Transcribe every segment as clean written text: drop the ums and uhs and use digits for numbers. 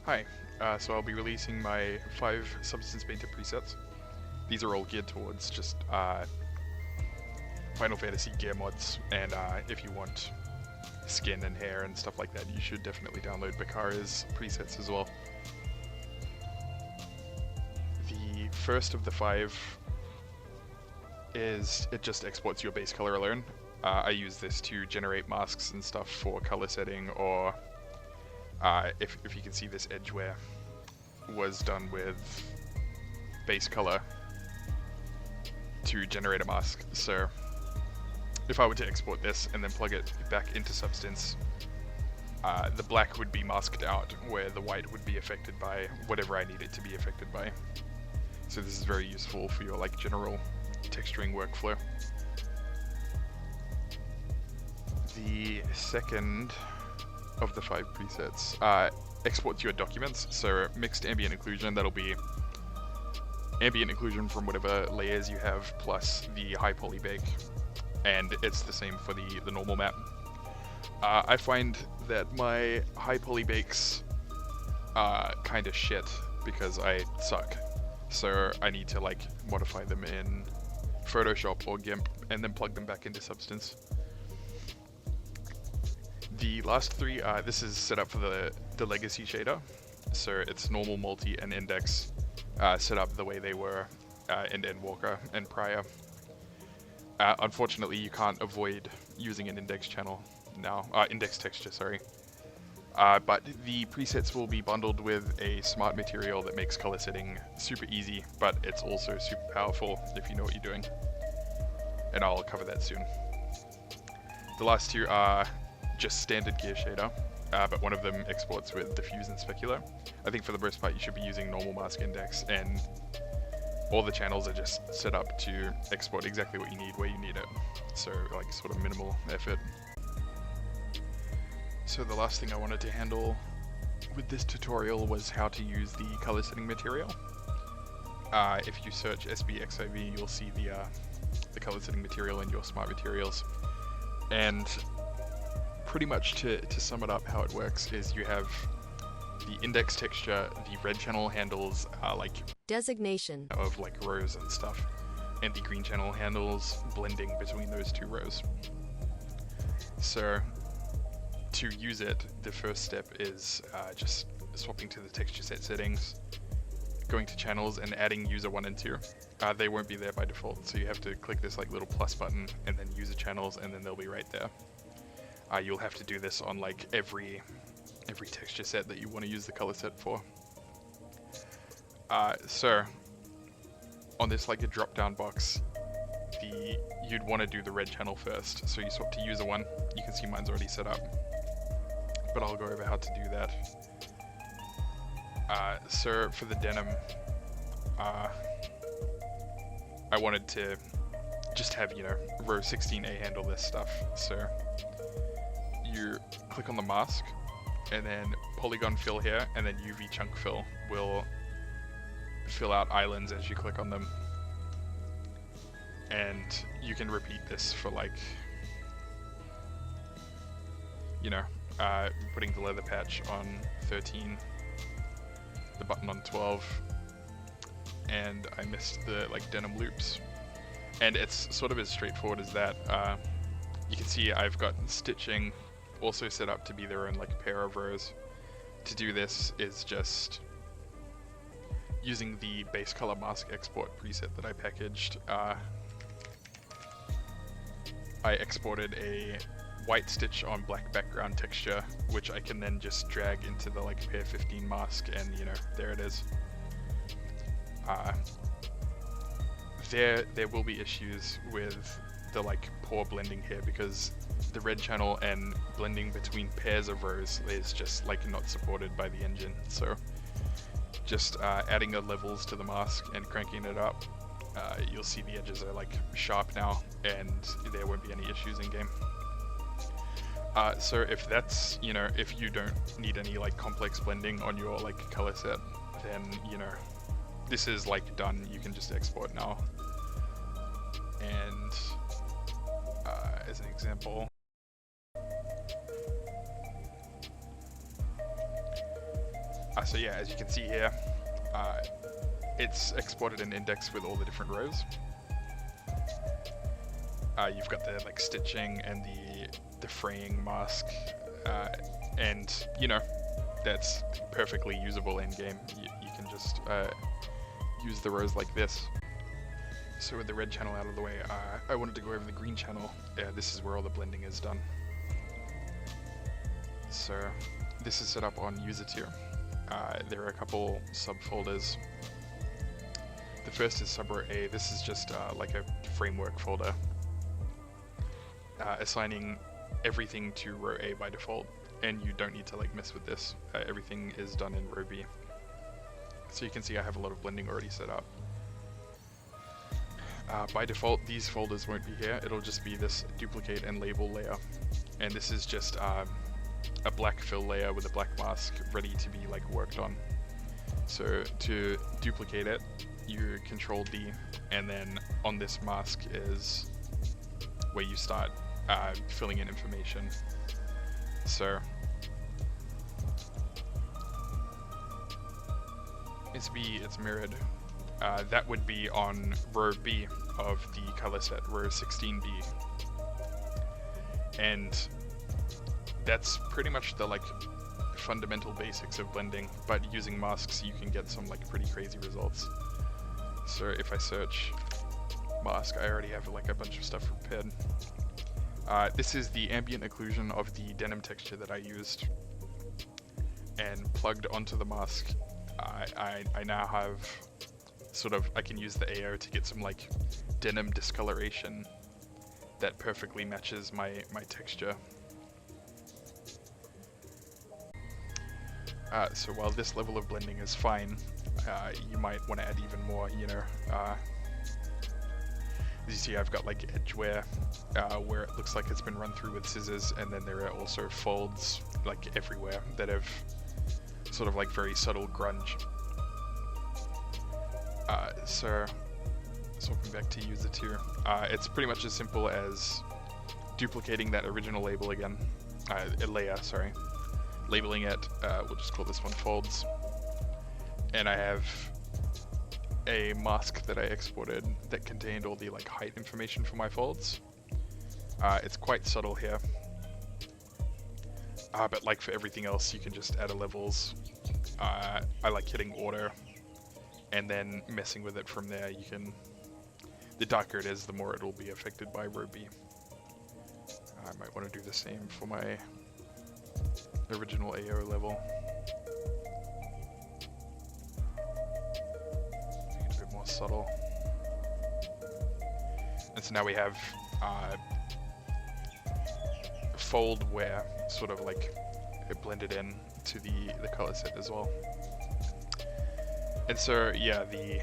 Hi, so I'll be releasing my 5 Substance Painter presets. These are all geared towards just Final Fantasy gear mods, and if you want skin and hair and stuff like that, you should definitely download Bakara's presets as well. The first of the 5 is it just exports your base color alone. I use this to generate masks and stuff for color setting, or if you can see, this edgeware was done with base color to generate a mask. So if I were to export this and then plug it back into Substance, the black would be masked out where the white would be affected by whatever I need it to be affected by. So this is very useful for your general texturing workflow. The second of the 5 presets exports your documents. So mixed ambient occlusion, that'll be ambient occlusion from whatever layers you have plus the high poly bake, and it's the same for the normal map. I find that my high poly bakes are kind of shit because I suck, so I need to modify them in Photoshop or GIMP and then plug them back into Substance. The last 3, this is set up for the legacy shader, so it's normal, multi, and index set up the way they were in Endwalker and prior. Unfortunately, you can't avoid using an index channel now, index texture, sorry. But the presets will be bundled with a smart material that makes color setting super easy, but it's also super powerful if you know what you're doing. And I'll cover that soon. The last 2 are just standard gear shader, but one of them exports with diffuse and specular. I think for the most part you should be using normal mask index, and all the channels are just set up to export exactly what you need where you need it. So sort of minimal effort. So the last thing I wanted to handle with this tutorial was how to use the color setting material. If you search FFXIV, you'll see the color setting material in your smart materials. And pretty much to sum it up, how it works is you have the index texture, the red channel handles designation of rows and stuff, and the green channel handles blending between those 2 rows. So to use it, the first step is just swapping to the texture set settings, going to channels and adding user 1 and 2. They won't be there by default, so you have to click this little plus button and then user channels, and then they'll be right there. You'll have to do this on every texture set that you want to use the color set for. So on this a drop down box, you'd want to do the red channel first. So you swap to user 1. You can see mine's already set up, but I'll go over how to do that. So for the denim, I wanted to just have row 16A handle this stuff. So you click on the mask and then polygon fill here, and then UV chunk fill will fill out islands as you click on them. And you can repeat this for putting the leather patch on 13, the button on 12, and I missed the denim loops. And it's sort of as straightforward as that. You can see I've got stitching also set up to be their own pair of rows. To do this is just using the base color mask export preset that I packaged. I exported a white stitch on black background texture, which I can then just drag into the pair 15 mask, and there it is. There will be issues with the poor blending here, because the red channel and blending between pairs of rows is just not supported by the engine. So just adding the levels to the mask and cranking it up, you'll see the edges are sharp now, and there won't be any issues in game. So if that's, if you don't need any complex blending on your color set, then this is done. You can just export now. And as an example, So yeah, as you can see here, it's exported an index with all the different rows. You've got the like stitching and the fraying mask, and you know, that's perfectly usable in game. You can just use the rows like this. So with the red channel out of the way, I wanted to go over the green channel. This is where all the blending is done. So this is set up on user tier. There are a couple subfolders. The first is sub row A. This is just like a framework folder, assigning everything to row A by default, and you don't need to like mess with this. Everything is done in row B. So you can see I have a lot of blending already set up. By default, these folders won't be here. It'll just be this duplicate and label layer, and this is just a black fill layer with a black mask ready to be like worked on. So to duplicate it, you Control D, and then on this mask is where you start filling in information. So it's mirrored. That would be on row B of the color set, row 16B. And that's pretty much the like fundamental basics of blending, but using masks you can get some like pretty crazy results. So if I search mask, I already have like a bunch of stuff prepared. This is the ambient occlusion of the denim texture that I used and plugged onto the mask. I now have sort of, I can use the AO to get some like denim discoloration that perfectly matches my texture. So while this level of blending is fine, you might want to add even more, you know. As you see, I've got like edge wear, where it looks like it's been run through with scissors, and then there are also folds like everywhere that have sort of like very subtle grunge. So swapping back to user tier, it's pretty much as simple as duplicating that original label again, layer, sorry. Labeling it, we'll just call this one folds, and I have a mask that I exported that contained all the like height information for my folds. It's quite subtle here, but like for everything else you can just add a levels. I like hitting order and then messing with it from there. You can, the darker it is, the more it will be affected by row B. I might want to do the same for my original AO level. Make it a bit more subtle. And so now we have fold wear sort of like it blended in to the color set as well. And so yeah, the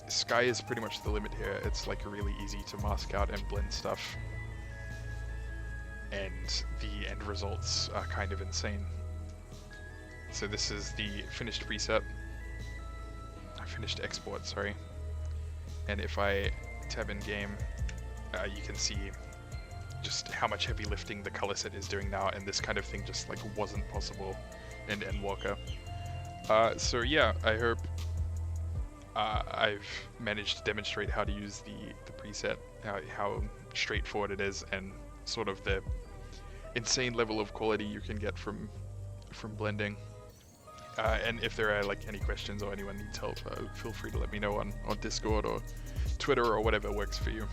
sky is pretty much the limit here. It's like really easy to mask out and blend stuff, and the end results are kind of insane. So this is the finished preset, finished export, sorry. And if I tab in game, you can see just how much heavy lifting the color set is doing now, and this kind of thing just like wasn't possible in Endwalker. So yeah, I hope I've managed to demonstrate how to use the preset, how straightforward it is, and sort of the insane level of quality you can get from blending. And if there are like any questions or anyone needs help, feel free to let me know on Discord or Twitter or whatever works for you.